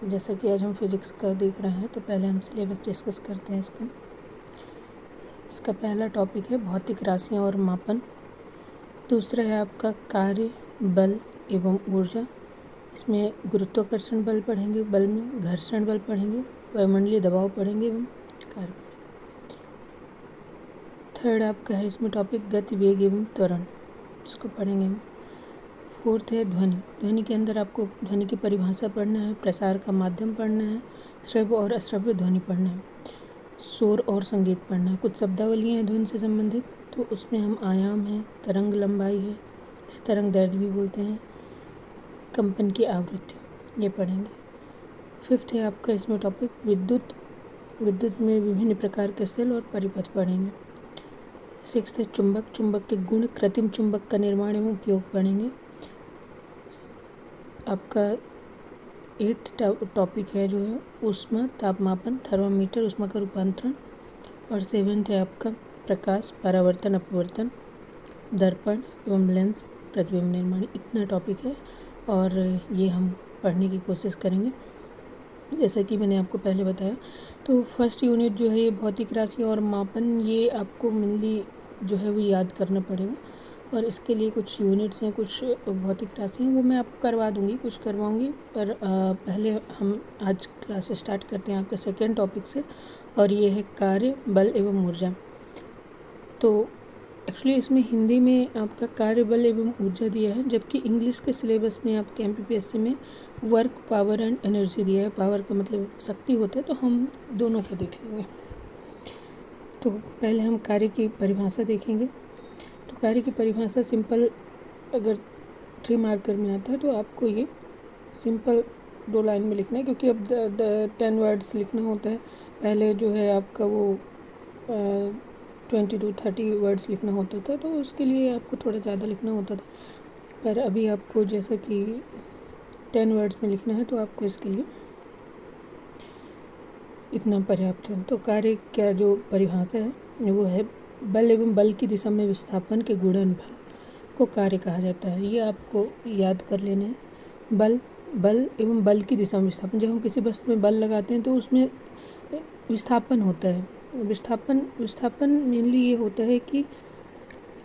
जैसा कि आज हम फिज़िक्स का देख रहे हैं, तो पहले हम सिलेबस डिस्कस करते हैं इसका। इसका पहला टॉपिक है भौतिक राशियाँ और मापन। दूसरा है आपका कार्य, बल एवं ऊर्जा। इसमें गुरुत्वाकर्षण बल पढ़ेंगे, बल में घर्षण बल पढ़ेंगे, वायुमंडलीय दबाव पढ़ेंगे एवं कार्य। थर्ड आपका है इसमें टॉपिक गति, वेग एवं त्वरण, इसको पढ़ेंगे हम। फोर्थ है ध्वनि। ध्वनि के अंदर आपको ध्वनि की परिभाषा पढ़ना है, प्रसार का माध्यम पढ़ना है, श्रव्य और अश्रव्य ध्वनि पढ़ना है, शोर और संगीत पढ़ना है। कुछ शब्दावलियाँ हैं ध्वनि से संबंधित, तो उसमें हम आयाम है, तरंग लंबाई है, इसे तरंग दैर्ध्य भी बोलते हैं, कंपन की आवृत्ति, ये पढ़ेंगे। फिफ्थ है आपका इसमें टॉपिक विद्युत। विद्युत में विभिन्न प्रकार के सेल और परिपथ पढ़ेंगे। सिक्स्थ है चुंबक। चुंबक के गुण, कृत्रिम चुंबक का निर्माण एवं उपयोग पढ़ेंगे। आपका एट्थ टॉपिक है जो है ऊष्मा तापमापन, थर्मामीटर, ऊष्मा का रूपांतरण। और सेवेंथ है आपका प्रकाश, परावर्तन, अपवर्तन, दर्पण एवं लेंस, प्रतिबिंब निर्माण। इतना टॉपिक है और ये हम पढ़ने की कोशिश करेंगे। जैसा कि मैंने आपको पहले बताया, तो फर्स्ट यूनिट जो है ये भौतिक राशियाँ और मापन, ये आपको मेनली जो है वो याद करना पड़ेगा। और इसके लिए कुछ यूनिट्स हैं, कुछ भौतिक राशि हैं, वो मैं आपको करवा दूँगी, कुछ करवाऊँगी। पर पहले हम आज क्लास स्टार्ट करते हैं आपके सेकेंड टॉपिक से, और ये है कार्य, बल एवं ऊर्जा। तो एक्चुअली इसमें हिंदी में आपका कार्य, बल एवं ऊर्जा दिया है, जबकि इंग्लिश के सिलेबस में आपके MPPSC में वर्क, पावर एंड एनर्जी दिया है। पावर का मतलब शक्ति होता है, तो हम दोनों को देख लेंगे। तो पहले हम कार्य की परिभाषा देखेंगे। तो कार्य की परिभाषा सिंपल, अगर 3 मार्कर में आता है तो आपको ये सिंपल 2 लाइन में लिखना है, क्योंकि अब 10 वर्ड्स लिखना होता है। पहले जो है आपका वो 20 to 30 वर्ड्स लिखना होता था, तो उसके लिए आपको थोड़ा ज़्यादा लिखना होता था। पर अभी आपको जैसा कि 10 वर्ड्स में लिखना है, तो आपको इसके लिए इतना पर्याप्त है। तो कार्य क्या जो परिभाषा है वो है बल एवं बल की दिशा में विस्थापन के गुणनफल को कार्य कहा जाता है। ये आपको याद कर लेना है। बल एवं बल की दिशा में विस्थापन, जब हम किसी वस्तु में बल लगाते हैं तो उसमें विस्थापन होता है। विस्थापन मेनली ये होता है कि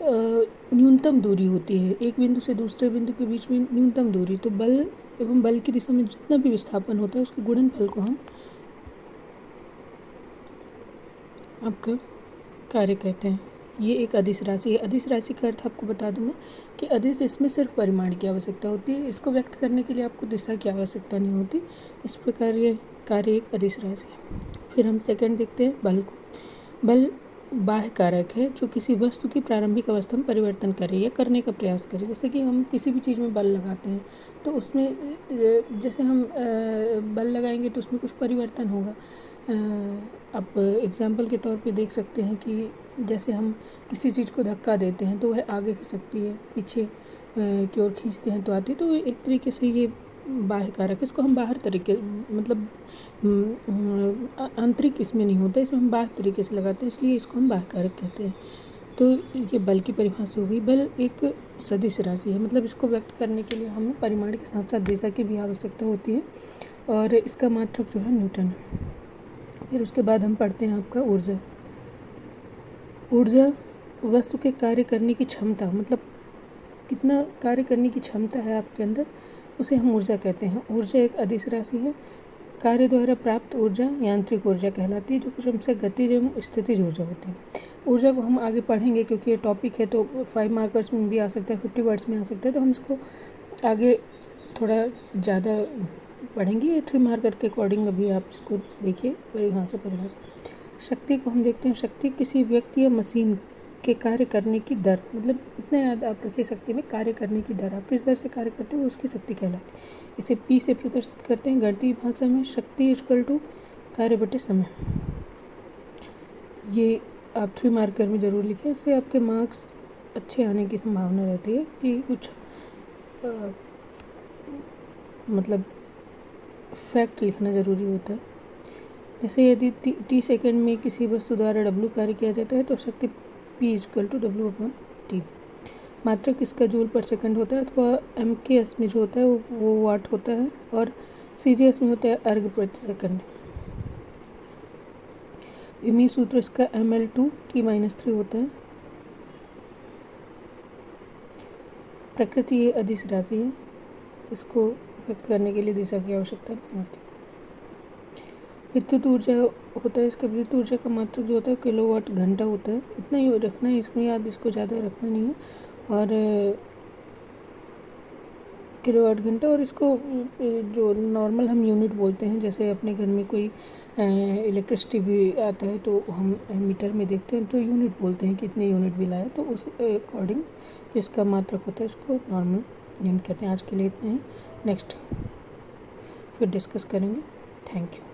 न्यूनतम दूरी होती है एक बिंदु से दूसरे बिंदु के बीच में, न्यूनतम दूरी। तो बल एवं बल की दिशा में जितना भी विस्थापन होता है उसके गुणनफल को हम आपका कार्य कहते हैं। ये एक अदिश राशि है। अदिश राशि का अर्थ आपको बता दूं मैं कि अदिश, इसमें सिर्फ परिमाण की आवश्यकता होती है, इसको व्यक्त करने के लिए आपको दिशा की आवश्यकता नहीं होती। इस प्रकार ये कार्य एक अदिश राशि है। फिर हम सेकंड देखते हैं बल को। बल बाह्य कारक है जो किसी वस्तु की प्रारंभिक अवस्था में परिवर्तन करे या करने का प्रयास करे। जैसे कि हम किसी भी चीज़ में बल लगाते हैं, तो उसमें जैसे हम बल लगाएंगे तो उसमें कुछ परिवर्तन होगा। आप एग्जाम्पल के तौर पे देख सकते हैं कि जैसे हम किसी चीज़ को धक्का देते हैं तो वह आगे खिसकती है, पीछे की ओर खींचते हैं तो आती है। तो एक तरीके से ये बाह्य कारक है। इसको हम बाहर तरीके, मतलब आंतरिक इसमें नहीं होता, इसमें हम बाह्य तरीके से लगाते हैं, इसलिए इसको हम बाह्य कारक कहते हैं। तो ये बल की परिभाषा हो गई। बल एक सदिश राशि है, मतलब इसको व्यक्त करने के लिए हमें परिमाण के साथ साथ दिशा की भी आवश्यकता होती है, और इसका मात्रक जो है न्यूटन है। फिर उसके बाद हम पढ़ते हैं आपका ऊर्जा। ऊर्जा वस्तु के कार्य करने की क्षमता, मतलब कितना कार्य करने की क्षमता है आपके अंदर, उसे हम ऊर्जा कहते हैं। ऊर्जा एक अदिश राशि है। कार्य द्वारा प्राप्त ऊर्जा यांत्रिक ऊर्जा कहलाती है, जो क्रमशः गतिज एवं स्थितिज ऊर्जा होती है। ऊर्जा को हम आगे पढ़ेंगे क्योंकि ये टॉपिक है, तो 5 मार्कर्स में भी आ सकता है, 50 वर्ड्स में आ सकता है, तो हम इसको आगे थोड़ा ज़्यादा पढ़ेंगे। ये 3 मार्कर के अकॉर्डिंग अभी आप इसको देखिए परिभाषा। शक्ति को हम देखते हैं। शक्ति किसी व्यक्ति या मशीन के कार्य करने की दर, मतलब इतना याद आप रखिए, शक्ति में कार्य करने की दर, आप किस दर से कार्य करते हैं वो उसकी शक्ति कहलाती है। इसे P से प्रदर्शित करते हैं गणितीय भाषा में। शक्ति इक्वल टू कार्य बटे समय। ये आप 3 मार्कर में ज़रूर लिखें, इससे आपके मार्क्स अच्छे आने की संभावना रहती है कि कुछ मतलब फैक्ट लिखना ज़रूरी होता है। जैसे यदि t सेकेंड में किसी वस्तु द्वारा W कार्य किया जाता है तो शक्ति P इक्वल टू W/T। मात्रक इसका जूल पर सेकंड होता है, अथवा MKS में जो होता है वो वाट होता है, और CGS में होता है अर्घ प्रति सेकंड। विमी सूत्र इसका ml2 T-3 होता है। प्रकृति ये अदिश राशि है, इसको व्यक्त करने के लिए दिशा की आवश्यकता नहीं होती। विद्युत ऊर्जा होता है, इसका विद्युत ऊर्जा का मात्रक जो होता है किलोवाट घंटा होता है। इतना ही रखना है इसमें याद, इसको ज़्यादा रखना नहीं है। और किलोवाट घंटा, और इसको जो नॉर्मल हम यूनिट बोलते हैं, जैसे अपने घर में कोई इलेक्ट्रिसिटी भी आता है तो हम मीटर में देखते हैं तो यूनिट बोलते हैं कितने यूनिट बिल आया, तो उस अकॉर्डिंग इसका मात्रक होता है, इसको नॉर्मल यूनिट कहते हैं। आज के लिए इतने हैं, नेक्स्ट फिर डिस्कस करेंगे। Thank you.